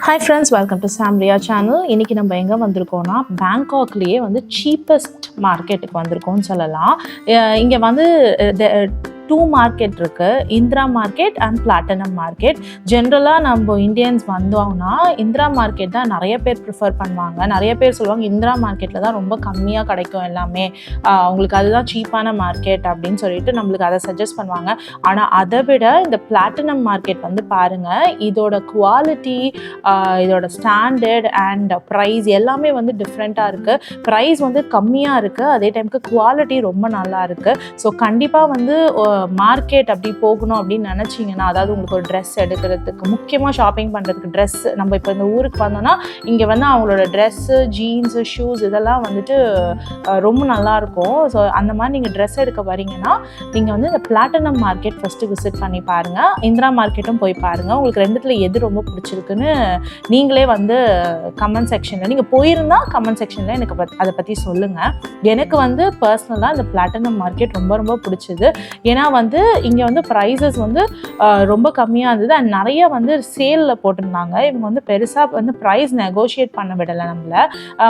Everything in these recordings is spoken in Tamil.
Hi friends, welcome to Samria channel. இன்னைக்கு நம்ம எங்கே வந்திருக்கோம்னா பேங்காக்லேயே வந்து சீப்பஸ்ட் மார்க்கெட்டுக்கு வந்திருக்கோம்னு சொல்லலாம். இங்கே வந்து டூ மார்க்கெட் இருக்குது, Indira market and platinum market. ஜென்ரலாக நம்ம இந்தியன்ஸ் வந்தோம்னா இந்திரா மார்க்கெட் தான் நிறைய பேர் ப்ரிஃபர் பண்ணுவாங்க. நிறைய பேர் சொல்லுவாங்க இந்திரா மார்க்கெட்டில் தான் ரொம்ப கம்மியாக கிடைக்கும் எல்லாமே, உங்களுக்கு அதுதான் சீப்பான மார்க்கெட் அப்படின்னு சொல்லிட்டு நம்மளுக்கு அதை சஜஸ்ட் பண்ணுவாங்க. ஆனால் அதை விட இந்த பிளாட்டினம் மார்க்கெட் வந்து பாருங்கள், இதோட குவாலிட்டி, இதோட ஸ்டாண்டர்ட் அண்ட் ப்ரைஸ் எல்லாமே வந்து டிஃப்ரெண்ட்டாக இருக்குது. ப்ரைஸ் வந்து கம்மியாக இருக்குது, அதே டைமுக்கு குவாலிட்டி ரொம்ப நல்லா இருக்குது. ஸோ கண்டிப்பாக வந்து மார்க்கெட் அப்படி போகணும் அப்படின்னு நினச்சிங்கன்னா, அதாவது உங்களுக்கு ஒரு ட்ரெஸ் எடுக்கிறதுக்கு, முக்கியமாக ஷாப்பிங் பண்ணுறதுக்கு ட்ரெஸ், நம்ம இப்போ இந்த ஊருக்கு வந்தோம்னா இங்கே வந்து அவங்களோட ட்ரெஸ்ஸு, ஜீன்ஸு, ஷூஸ் இதெல்லாம் வந்துட்டு ரொம்ப நல்லாயிருக்கும். ஸோ அந்த மாதிரி நீங்கள் ட்ரெஸ் எடுக்க வரீங்கன்னா நீங்கள் வந்து இந்த பிளாட்டினம் மார்க்கெட் ஃபஸ்ட்டு விசிட் பண்ணி பாருங்கள். இந்திரா மார்க்கெட்டும் போய் பாருங்கள். உங்களுக்கு ரெண்டுத்தில் எது ரொம்ப பிடிச்சிருக்குன்னு நீங்களே வந்து கமெண்ட் செக்ஷனில், நீங்கள் போயிருந்தால் கமெண்ட் செக்ஷனில் எனக்கு அதை பற்றி சொல்லுங்கள். எனக்கு வந்து பர்சனலாக இந்த பிளாட்டினம் மார்க்கெட் ரொம்ப ரொம்ப பிடிச்சிது. ஏன்னா வந்து இங்கே வந்து ப்ரைஸஸ் வந்து ரொம்ப கம்மியாக இருந்தது அண்ட் நிறைய வந்து சேலில் போட்டிருந்தாங்க. இவங்க வந்து பெருசாக வந்து ப்ரைஸ் நெகோஷியேட் பண்ண விடலை நம்மளை.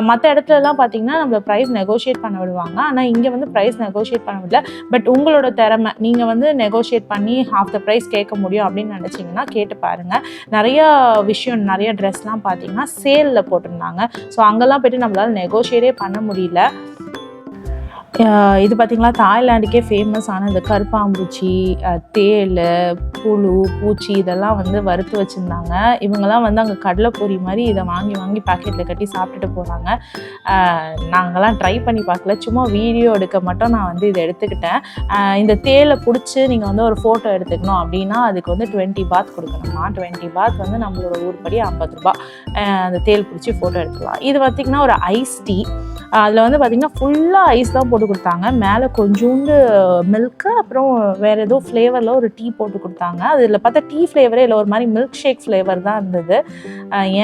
மற்ற இடத்துலலாம் பார்த்திங்கன்னா நம்மளை ப்ரைஸ் நெகோஷியேட் பண்ண விடுவாங்க, ஆனால் இங்கே வந்து ப்ரைஸ் நெகோஷியேட் பண்ண விடல. பட் உங்களோட திறமை, நீங்கள் வந்து நெகோஷியேட் பண்ணி ஹாஃப் த ப்ரைஸ் கேட்க முடியும் அப்படின்னு நினச்சிங்கன்னா கேட்டு பாருங்கள். நிறையா விஷயம், நிறைய ட்ரெஸ்லாம் பார்த்திங்கன்னா சேலில் போட்டிருந்தாங்க. ஸோ அங்கெல்லாம் போய்ட்டு நம்மளால் நெகோஷியேட்டே பண்ண முடியல. இது பார்த்திங்களா, தாய்லாண்டுக்கே ஃபேமஸான இந்த கருப்பாம்பூச்சி, தேள், புழு, பூச்சி இதெல்லாம் வந்து வறுத்து வச்சுருந்தாங்க. இவங்கெல்லாம் வந்து அங்கே கடலைப்பொரி மாதிரி இதை வாங்கி வாங்கி பேக்கெட்டில் கட்டி சாப்பிட்டுட்டு போகிறாங்க. நாங்கள்லாம் ட்ரை பண்ணி பார்க்கல, சும்மா வீடியோ எடுக்க மட்டும் நான் வந்து இதை எடுத்துக்கிட்டேன். இந்த தேளை பிடிச்சி நீங்கள் வந்து ஒரு ஃபோட்டோ எடுத்துக்கணும் அப்படின்னா அதுக்கு வந்து 20 பாத் கொடுக்கணுமா. 20 பாத் வந்து நம்மளோட ஊர்படி 50 ரூபா. அந்த தேள் பிடிச்சி ஃபோட்டோ எடுத்துக்கலாம். இது பார்த்திங்கன்னா ஒரு ஐஸ் டீ. அதில் வந்து பார்த்திங்கன்னா ஃபுல்லாக ஐஸ் தான் போட்டு கொடுத்தாங்க. மேலே கொஞ்சோண்டு மில்க்கு, அப்புறம் வேறு ஏதோ ஃப்ளேவரில் ஒரு டீ போட்டு கொடுத்தாங்க. அதில் பார்த்தா டீ ஃப்ளேவரே இல்லை, ஒரு மாதிரி மில்க் ஷேக் ஃப்ளேவர் தான் இருந்தது.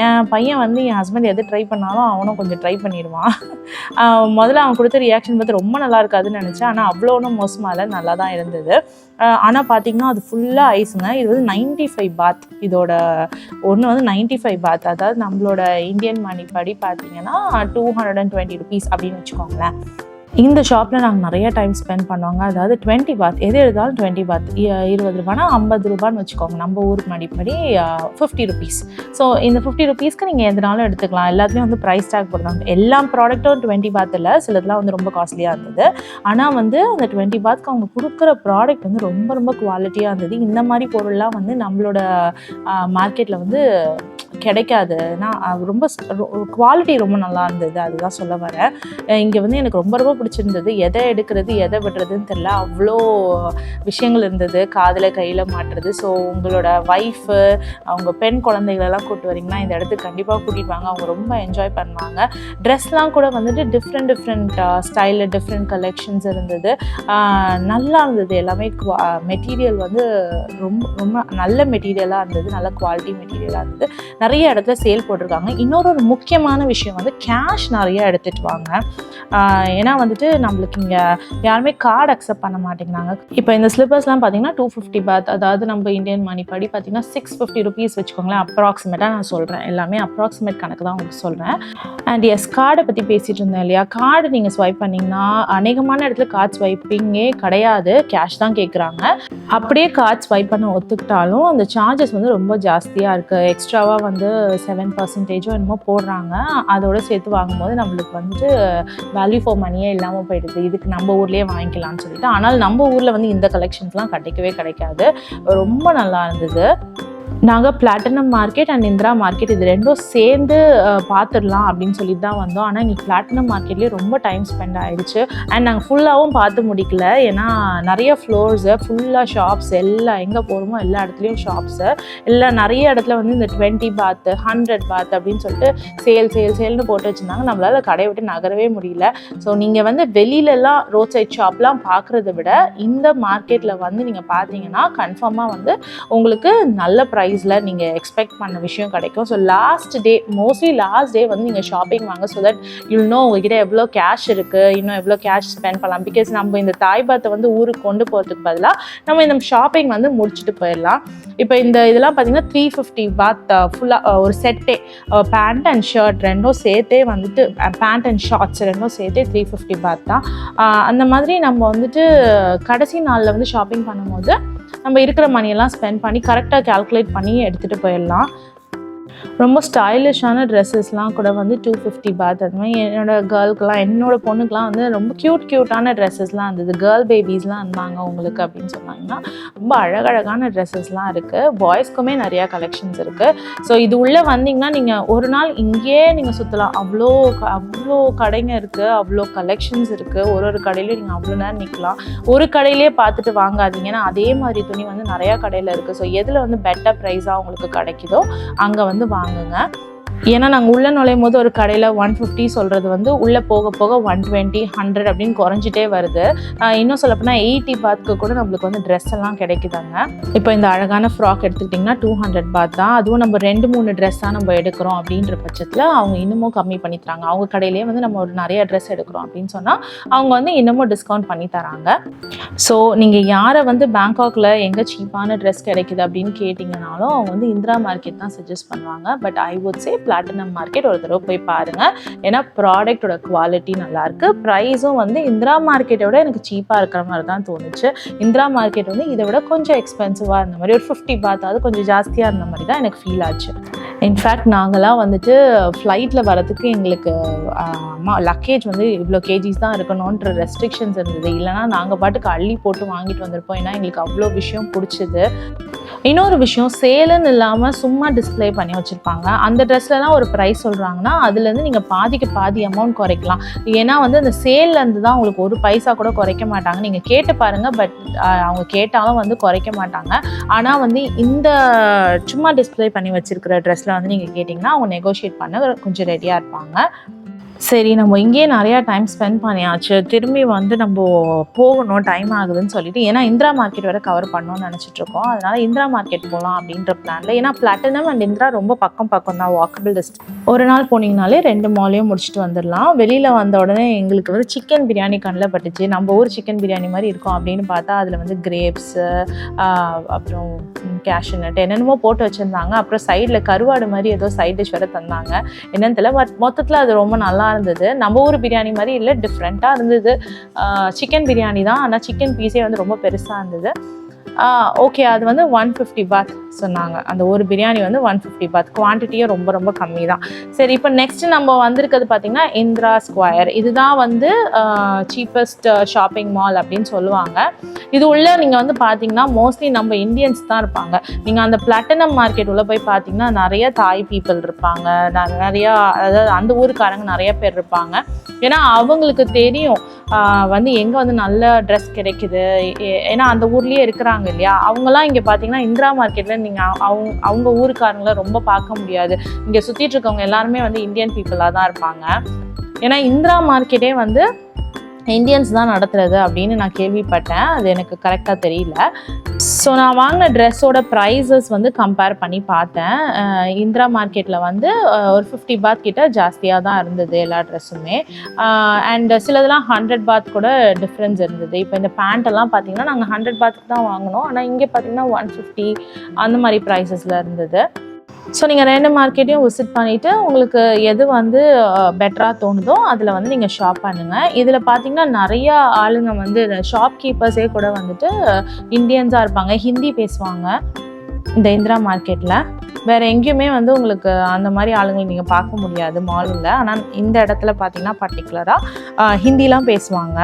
என் பையன் வந்து என் ஹஸ்பண்ட் எது ட்ரை பண்ணாலும் அவனும் கொஞ்சம் ட்ரை பண்ணிடுவான். முதல்ல அவன் கொடுத்த ரியாக்ஷன் பார்த்து ரொம்ப நல்லா இருக்காதுன்னு நினச்சேன், ஆனால் அவ்வளோ ஒன்றும் மோசமாக இல்லை, நல்லா தான் இருந்தது. ஆனால் பார்த்திங்கன்னா அது ஃபுல்லாக ஐஸுங்க. இது வந்து 95 பாத். இதோட ஒன்று வந்து 95 பாத், அதாவது நம்மளோட இந்தியன் மணி படி பார்த்திங்கன்னா 220 rupees அப்படின்னு வச்சுக்கோங்களேன். இந்த ஷாப்பில் நாங்கள் நிறைய டைம் ஸ்பெண்ட் பண்ணுவாங்க. அதாவது 20 பாத், எது எடுத்தாலும் 20 பாத், 20 ரூபானா 50 ரூபான்னு வச்சுக்கோங்க. நம்ம ஊருக்கு மடிப்படி 50 rupees. ஸோ இந்த 50 rupeesக்கு நீங்கள் எதுனாலும் எடுத்துக்கலாம். எல்லாத்துலேயும் வந்து ப்ரைஸ் டேக் போடுறாங்க. எல்லா ப்ராடக்ட்டும் 20 பாத் இல்லை, சிலதுலாம் வந்து ரொம்ப காஸ்ட்லியாக இருந்தது. ஆனால் வந்து அந்த 20 பாத்க்கு அவங்க கொடுக்குற ப்ராடக்ட் வந்து ரொம்ப ரொம்ப குவாலிட்டியாக இருந்தது. இந்த மாதிரி பொருள்லாம் வந்து நம்மளோட மார்க்கெட்டில் வந்து கிடைக்காது. ஏன்னா ரொம்ப குவாலிட்டி ரொம்ப நல்லா இருந்தது, அதுதான் சொல்ல வரேன். இங்கே வந்து எனக்கு ரொம்ப ரொம்ப பிடிச்சிருந்தது. எதை எடுக்கிறது எதை விடுறதுன்னு தெரியல, அவ்வளோ விஷயங்கள் இருந்தது. காதில் கையில் மாட்டுறது. ஸோ உங்களோட ஒய்ஃபு, அவங்க பெண் குழந்தைகளெல்லாம் கூப்பிட்டு வரீங்கன்னா இந்த இடத்துக்கு கண்டிப்பாக கூட்டிகிட்டு வாங்க, அவங்க ரொம்ப என்ஜாய் பண்ணுவாங்க. ட்ரெஸ்லாம் கூட வந்துட்டு டிஃப்ரெண்ட் ஸ்டைலில் டிஃப்ரெண்ட் கலெக்ஷன்ஸ் இருந்தது. நல்லா இருந்தது எல்லாமே. மெட்டீரியல் வந்து ரொம்ப ரொம்ப நல்ல மெட்டீரியலாக இருந்தது, நல்ல குவாலிட்டி மெட்டீரியலாக இருந்தது. நிறைய இடத்துல சேல் போட்டிருக்காங்க. இன்னொரு முக்கியமான விஷயம் வந்து கேஷ் நிறைய எடுத்துகிட்டு வாங்க. ஏன்னா வந்துட்டு நம்மளுக்கு இங்கே யாருமே கார்டு அக்செப்ட் பண்ண மாட்டேங்கிறாங்க. இப்போ இந்த ஸ்லிப்பர்ஸ்லாம் பார்த்தீங்கன்னா 250 பாத், அதாவது நம்ம இந்தியன் மணி படி பார்த்தீங்கன்னா 650 rupees வச்சுக்கோங்களேன். அப்ராக்சிமேட்டாக நான் சொல்கிறேன், எல்லாமே அப்ராக்சிமேட் கணக்கு தான் உங்களுக்கு சொல்கிறேன். அண்ட் எஸ், கார்டை பற்றி பேசிகிட்டு இருந்தேன் இல்லையா. கார்டு நீங்கள் ஸ்வைப் பண்ணிங்கன்னா அநேகமான இடத்துல கார்டு ஸ்வைப்பிங்கே கிடையாது, கேஷ் தான் கேட்குறாங்க. அப்படியே கார்டு ஸ்வைப் பண்ண ஒத்துக்கிட்டாலும் அந்த சார்ஜஸ் வந்து ரொம்ப ஜாஸ்தியாக இருக்குது. எக்ஸ்ட்ராவாக வந்து 7% என்னமோ போடுறாங்க. அதோடு சேர்த்து வாங்கும்போது நம்மளுக்கு வந்துட்டு வேல்யூ ஃபார் மணியே இல்லாமல் போயிடுது. இதுக்கு நம்ம ஊர்லேயே வாங்கிக்கலாம்னு சொல்லிட்டு. ஆனால் நம்ம ஊரில் வந்து இந்த கலெக்ஷன்ஸ்லாம் கிடைக்காது. ரொம்ப நல்லா இருந்தது. நாங்கள் platinum market and Indira market இது ரெண்டும் சேர்ந்து பார்த்துடலாம் அப்படின்னு சொல்லிட்டு தான் வந்தோம். ஆனால் இன்றைக்கி பிளாட்டினம் மார்க்கெட்லேயே ரொம்ப டைம் ஸ்பெண்ட் ஆகிடுச்சு. அண்ட் நாங்கள் ஃபுல்லாகவும் பார்த்து முடிக்கல, ஏன்னா நிறைய ஃப்ளோர்ஸு, ஃபுல்லாக ஷாப்ஸ், எல்லாம் எங்கே போகிறோமோ எல்லா இடத்துலையும் ஷாப்ஸு, எல்லாம் நிறைய இடத்துல வந்து இந்த 20 பாத் 100 பாத் அப்படின்னு சொல்லிட்டு சேல்னு போட்டு வச்சுருந்தாங்க. நம்மளால் கடையை விட்டு நகரவே முடியல. ஸோ நீங்கள் வந்து வெளியிலலாம் ரோட் சைட் ஷாப்லாம் பார்க்குறத விட இந்த மார்க்கெட்டில் வந்து நீங்கள் பார்த்தீங்கன்னா கன்ஃபார்மாக வந்து உங்களுக்கு நல்ல ப்ரைஸ் ப்ரைஸில் நீங்கள் எக்ஸ்பெக்ட் பண்ண விஷயம் கிடைக்கும். ஸோ மோஸ்ட்லி லாஸ்ட் டே வந்து நீங்கள் ஷாப்பிங் வாங்க. ஸோ தட் யூல் நோ உங்ககிட்ட எவ்வளோ கேஷ் இருக்குது, இன்னும் எவ்வளோ கேஷ் ஸ்பெண்ட் பண்ணலாம். பிகாஸ் நம்ம இந்த தாய் பாத்தை வந்து ஊருக்கு கொண்டு போகிறதுக்கு பதிலாக நம்ம இந்த ஷாப்பிங் வந்து முடிச்சுட்டு போயிடலாம். இப்போ இதெல்லாம் பார்த்தீங்கன்னா 350 பாத் ஃபுல்லாக ஒரு செட்டே, பேண்ட் அண்ட் ஷர்ட் ரெண்டும் சேர்த்தே வந்துட்டு, பேண்ட் அண்ட் ஷார்ட்ஸ் ரெண்டும் சேர்த்தே 350 பாத் தான். அந்த மாதிரி நம்ம வந்துட்டு கடைசி நாளில் வந்து ஷாப்பிங் பண்ணும்போது நம்ம இருக்கிற மணியெல்லாம் ஸ்பெண்ட் பண்ணி கரெக்டாக கால்குலேட் பண்ணி எடுத்துகிட்டு போயிடலாம். ரொம்ப ஸ்டைலிஷான ட்ரெஸ்ஸஸ்லாம் கூட வந்து 250 பாத். அது மாதிரி என்னோட பொண்ணுக்கெலாம் வந்து ரொம்ப க்யூட்டான ட்ரெஸ்ஸஸ்லாம் இருந்தது. கேர்ள் பேபிஸ்லாம் இருந்தாங்க உங்களுக்கு அப்படின்னு சொன்னாங்கன்னா ரொம்ப அழகழகான ட்ரெஸ்ஸஸ்லாம் இருக்குது. பாய்ஸ்க்குமே நிறையா கலெக்ஷன்ஸ் இருக்குது. ஸோ இது உள்ளே வந்தீங்கன்னா நீங்கள் ஒரு நாள் இங்கேயே நீங்கள் சுற்றலாம். அவ்வளோ கடைங்க இருக்குது, அவ்வளோ கலெக்ஷன்ஸ் இருக்குது. ஒரு கடையிலையும் நீங்கள் அவ்வளோ நேரம் நிற்கலாம். ஒரு கடையிலே பார்த்துட்டு வாங்காதீங்கன்னா அதே மாதிரி துணி வந்து நிறையா கடையில் இருக்குது. ஸோ எதில் வந்து பெட்டர் ப்ரைஸாக உங்களுக்கு கிடைக்குதோ அங்கே வந்து வாங்குங்க. ஏன்னா நாங்கள் உள்ளே நுழையும் போது ஒரு கடையில் 150 சொல்கிறது வந்து உள்ளே போக போக 120, 100 அப்படின்னு குறைஞ்சிட்டே வருது. இன்னும் சொல்லப்போனால் 80 பாத்துக்கு கூட நம்மளுக்கு வந்து ட்ரெஸ் எல்லாம் கிடைக்குதாங்க. இப்போ இந்த அழகான ஃப்ராக் எடுத்துக்கிட்டிங்கன்னா 200 பாத் தான். அதுவும் நம்ம 2-3 ட்ரெஸ் தான் நம்ம எடுக்கிறோம் அப்படின்ற பட்சத்தில் அவங்க இன்னமும் கம்மி பண்ணி தராங்க. அவங்க கடையிலேயே வந்து நம்ம ஒரு நிறைய ட்ரெஸ் எடுக்கிறோம் அப்படின்னு சொன்னால் அவங்க வந்து இன்னமும் டிஸ்கவுண்ட் பண்ணி தராங்க. ஸோ நீங்கள் யாரை வந்து பேங்காக்கில் எங்கே சீப்பான ட்ரெஸ் கிடைக்குது அப்படின்னு கேட்டிங்கனாலும் அவங்க வந்து இந்திரா மார்க்கெட் தான் சஜஸ்ட் பண்ணுவாங்க. But I would say platinum market ஒரு தடவை போய் பாருங்கள். ஏன்னா ப்ராடக்டோட குவாலிட்டி நல்லாயிருக்கு. ப்ரைஸும் வந்து இந்திரா மார்க்கெட்டை விட எனக்கு சீப்பாக இருக்கிற மாதிரி தான் தோணுச்சு. இந்திரா மார்க்கெட் வந்து இதை விட கொஞ்சம் எக்ஸ்பென்சிவாக இருந்த மாதிரி, ஒரு 50 பாத்தாவது கொஞ்சம் ஜாஸ்தியாக இருந்த மாதிரி தான் எனக்கு ஃபீல் ஆச்சு. இன்ஃபேக்ட் நாங்களாம் வந்துட்டு ஃப்ளைட்டில் வரதுக்கு எங்களுக்கு லக்கேஜ் வந்து இவ்வளோ கேஜிஸ் தான் இருக்கணுன்ற ரெஸ்ட்ரிக்ஷன்ஸ் இருந்தது. இல்லைனா நாங்கள் பாட்டுக்கு அள்ளி போட்டு வாங்கிட்டு வந்திருப்போம். ஏன்னா எங்களுக்கு அவ்வளோ விஷயம் பிடிச்சிது. இன்னொரு விஷயம், சேலுன்னு இல்லாமல் சும்மா டிஸ்பிளே பண்ணி வச்சுருப்பாங்க. அந்த ட்ரெஸ்லலாம் ஒரு ப்ரைஸ் சொல்கிறாங்கன்னா அதுலேருந்து நீங்கள் பாதி அமௌண்ட் குறைக்கலாம். ஏன்னா வந்து அந்த சேல்லேருந்து தான் உங்களுக்கு ஒரு பைசா கூட குறைக்க மாட்டாங்க. நீங்கள் கேட்டு பாருங்கள். பட் அவங்க கேட்டாலும் வந்து குறைக்க மாட்டாங்க. ஆனால் வந்து இந்த சும்மா டிஸ்பிளே பண்ணி வச்சுருக்கிற ட்ரெஸ்ஸில் வந்து நீங்கள் கேட்டிங்கன்னா அவங்க நெகோஷியேட் பண்ண கொஞ்சம் ரெடியாக இருப்பாங்க. சரி, நம்ம இங்கேயே நிறையா டைம் ஸ்பெண்ட் பண்ணியாச்சு, திரும்பி வந்து நம்ம போகணும், டைம் ஆகுதுன்னு சொல்லிட்டு, ஏன்னா இந்திரா மார்க்கெட் வரை கவர் பண்ணணும்னு நினச்சிட்ருக்கோம். அதனால் இந்திரா மார்க்கெட் போகலாம் அப்படின்ற பிளானில். ஏன்னா பிளாட்டினம் அண்ட் இந்திரா ரொம்ப பக்கம் தான், வாக்கபிள் டிஸ்டன்ஸ். ஒரு நாள் போனீங்கனாலே 2 மாலையும் முடிச்சுட்டு வந்துடலாம். வெளியில் வந்த உடனே எங்களுக்கு வந்து சிக்கன் பிரியாணி கண்ணில் பட்டுச்சு. நம்ம ஊர் சிக்கன் பிரியாணி மாதிரி இருக்கும் அப்படின்னு பார்த்தா அதில் வந்து கிரேப்ஸு, அப்புறம் கேஷ்யூநட் என்னென்னமோ போட்டு வச்சுருந்தாங்க. அப்புறம் சைடில் கருவாடு மாதிரி ஏதோ சைட் டிஷ் வேறு தந்தாங்க. என்னன்னு தெரியல. பட் மொத்தத்தில் அது ரொம்ப நல்லா இருந்தது. நம்ம ஊர் பிரியாணி மாதிரி இல்லை, டிஃப்ரெண்ட்டாக இருந்தது. சிக்கன் பிரியாணி தான், ஆனால் சிக்கன் பீஸே வந்து ரொம்ப பெருசாக இருந்தது. ஓகே, அது வந்து 150 பாத் சொன்னாங்க. அந்த ஒரு பிரியாணி வந்து 150 பாத். குவான்டிட்டியும் ரொம்ப ரொம்ப கம்மி தான். சரி, இப்போ நெக்ஸ்ட் நம்ம வந்திருக்கிறது பார்த்திங்கன்னா இந்திரா ஸ்கொயர். இதுதான் வந்து சீப்பஸ்ட் ஷாப்பிங் மால் அப்படின்னு சொல்லுவாங்க. இது உள்ள நீங்கள் வந்து பார்த்தீங்கன்னா மோஸ்ட்லி நம்ம இந்தியன்ஸ் தான் இருப்பாங்க. நீங்கள் அந்த பிளாட்டினம் மார்க்கெட் உள்ள போய் பார்த்தீங்கன்னா நிறைய தாய் பீப்புள் இருப்பாங்க, நிறையா, அதாவது அந்த ஊருக்காரங்க நிறைய பேர் இருப்பாங்க. ஏன்னா அவங்களுக்கு தெரியும் வந்து எங்கே வந்து நல்ல ட்ரெஸ் கிடைக்குது. ஏன்னா அந்த ஊர்லேயே இருக்கிறாங்க இல்லையா. அவங்களாம் இங்கே பார்த்தீங்கன்னா இந்திரா மார்க்கெட்டில் நீங்கள் அவங்க ஊருக்காரங்களை ரொம்ப பார்க்க முடியாது. இங்கே சுற்றிட்டு இருக்கவங்க எல்லாருமே வந்து இந்தியன் பீப்புளாக தான் இருப்பாங்க. ஏன்னா இந்திரா மார்க்கெட்டே வந்து இந்தியன்ஸ் தான் நடத்துறது அப்படின்னு நான் கேள்விப்பட்டேன். அது எனக்கு கரெக்டாக தெரியல. ஸோ நான் வாங்கின ட்ரெஸ்ஸோட ப்ரைஸஸ் வந்து கம்பேர் பண்ணி பார்த்தேன். இந்திரா மார்க்கெட்டில் வந்து ஒரு 50 பாத் கிட்ட ஜாஸ்தியாக தான் இருந்தது எல்லா ட்ரெஸ்ஸுமே. அண்ட் சிலதெல்லாம் 100 பாத் கூட டிஃப்ரென்ஸ் இருந்தது. இப்போ இந்த பேண்ட்டெல்லாம் பார்த்தீங்கன்னா நாங்கள் 100 பாத்துக்கு தான் வாங்கினோம். ஆனால் இங்கே பார்த்தீங்கன்னா 150 அந்த மாதிரி ப்ரைஸஸில் இருந்தது. ஸோ நீங்கள் 2 மார்க்கெட்டையும் விசிட் பண்ணிவிட்டு உங்களுக்கு எது வந்து பெட்டராக தோணுதோ அதில் வந்து நீங்கள் ஷாப் பண்ணுங்கள். இதில் பார்த்தீங்கன்னா நிறையா ஆளுங்க வந்து ஷாப் கீப்பர்ஸே கூட வந்துட்டு இந்தியன்ஸாக இருப்பாங்க, ஹிந்தி பேசுவாங்க இந்த இந்திரா மார்க்கெட்டில். வேறு எங்கேயுமே வந்து உங்களுக்கு அந்த மாதிரி ஆளுங்களை நீங்கள் பார்க்க முடியாது மாலில். ஆனால் இந்த இடத்துல பார்த்தீங்கன்னா பர்டிகுலராக ஹிந்திலாம் பேசுவாங்க.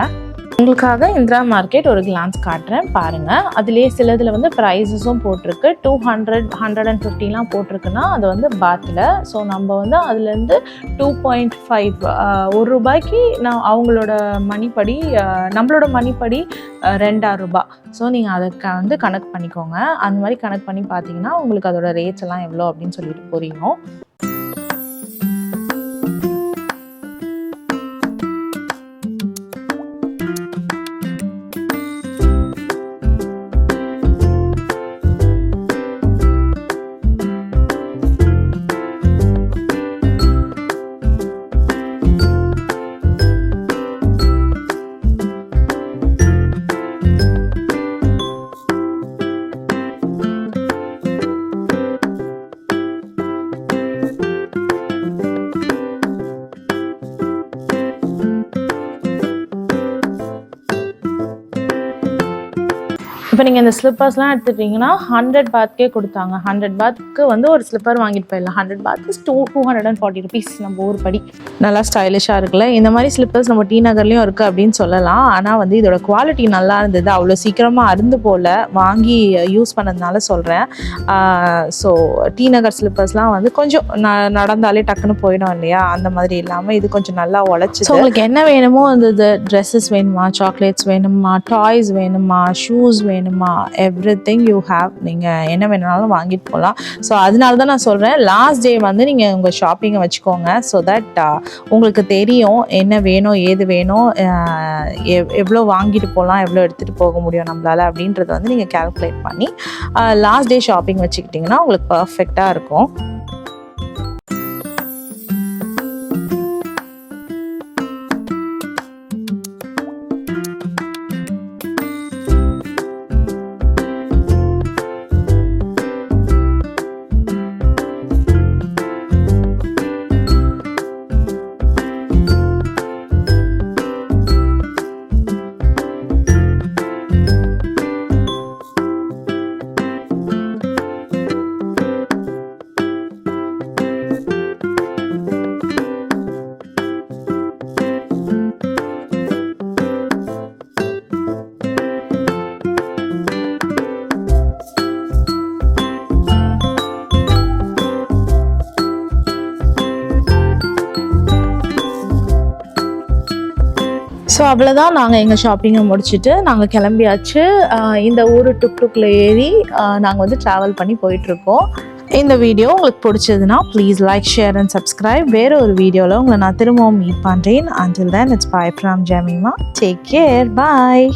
உங்களுக்காக இந்திரா மார்க்கெட் ஒரு கிளான்ஸ் காட்டுறேன் பாருங்கள். அதுலேயே சிலதில் வந்து ப்ரைஸஸும் போட்டிருக்கு. 200, 150லாம் போட்டிருக்குன்னா அது வந்து பாத்தில். ஸோ நம்ம வந்து அதுலேருந்து 2.5 ₹1 நான் அவங்களோட மணிப்படி, நம்மளோட மணிப்படி 2000 ரூபாய். ஸோ நீங்கள் அதை வந்து கணக்கு பண்ணிக்கோங்க. அந்த மாதிரி கணக்கு பண்ணி பார்த்தீங்கன்னா உங்களுக்கு அதோட ரேட்ஸ் எல்லாம் எவ்வளோ அப்படின்னு சொல்லிட்டு புரியும். இப்போ நீங்கள் இந்த ஸ்லிப்பர்ஸ்லாம் எடுத்துட்டிங்கன்னா 100 பாத்க்கே கொடுத்தாங்க. 100 பாத்க்கு வந்து ஒரு ஸ்லிப்பர் வாங்கிட்டு போயிடலாம். 100 பாத் இஸ் 240 rupees நம்ம ஊர் படி. நல்லா ஸ்டைலிஷாக இருக்குல்ல. இந்த மாதிரி ஸ்லிப்பர்ஸ் நம்ம டி நகர்லேயும் இருக்குது அப்படின்னு சொல்லலாம். ஆனால் வந்து இதோட குவாலிட்டி நல்லா இருந்தது. அவ்வளோ சீக்கிரமாக அருந்து போல் வாங்கி யூஸ் பண்ணதுனால சொல்கிறேன். ஸோ டி நகர் ஸ்லிப்பர்ஸ்லாம் வந்து கொஞ்சம் நடந்தாலே டக்குன்னு போயிடும் இல்லையா, அந்த மாதிரி இல்லாமல் இது கொஞ்சம் நல்லா உழைச்சி. ஸோ உங்களுக்கு என்ன வேணுமோ அந்த ட்ரெஸ்ஸஸ் வேணுமா, சாக்லேட்ஸ் வேணுமா, டாய்ஸ் வேணுமா, ஷூஸ் வேணுமா, எவ்ரிதிங் யூ ஹேவ். நீங்கள் என்ன வேணுனாலும் வாங்கிட்டு போகலாம். ஸோ அதனால தான் நான் சொல்கிறேன், லாஸ்ட் டே வந்து நீங்கள் உங்கள் ஷாப்பிங்கை வச்சுக்கோங்க. ஸோ தட் உங்களுக்கு தெரியும் என்ன வேணும், ஏது வேணும், எவ்வளோ வாங்கிட்டு போகலாம், எவ்வளோ எடுத்துகிட்டு போக முடியும் நம்மளால் அப்படின்றத வந்து நீங்கள் கால்குலேட் பண்ணி லாஸ்ட் டே ஷாப்பிங் வச்சுக்கிட்டிங்கன்னா உங்களுக்கு பர்ஃபெக்டாக இருக்கும். ஸோ அவ்வளோதான், நாங்கள் எங்கள் ஷாப்பிங்கை முடிச்சுட்டு நாங்கள் கிளம்பியாச்சு. இந்த ஊர் டுக்டுக்கில் ஏறி நாங்கள் வந்து ட்ராவல் பண்ணி போயிட்டுருக்கோம். இந்த வீடியோ உங்களுக்கு பிடிச்சதுன்னா please like, share and subscribe. வேறு ஒரு வீடியோவில் உங்களை நான் திரும்பவும் மீட் பண்ணுறேன். Until then, it's bye from Jamima. Take care. Bye.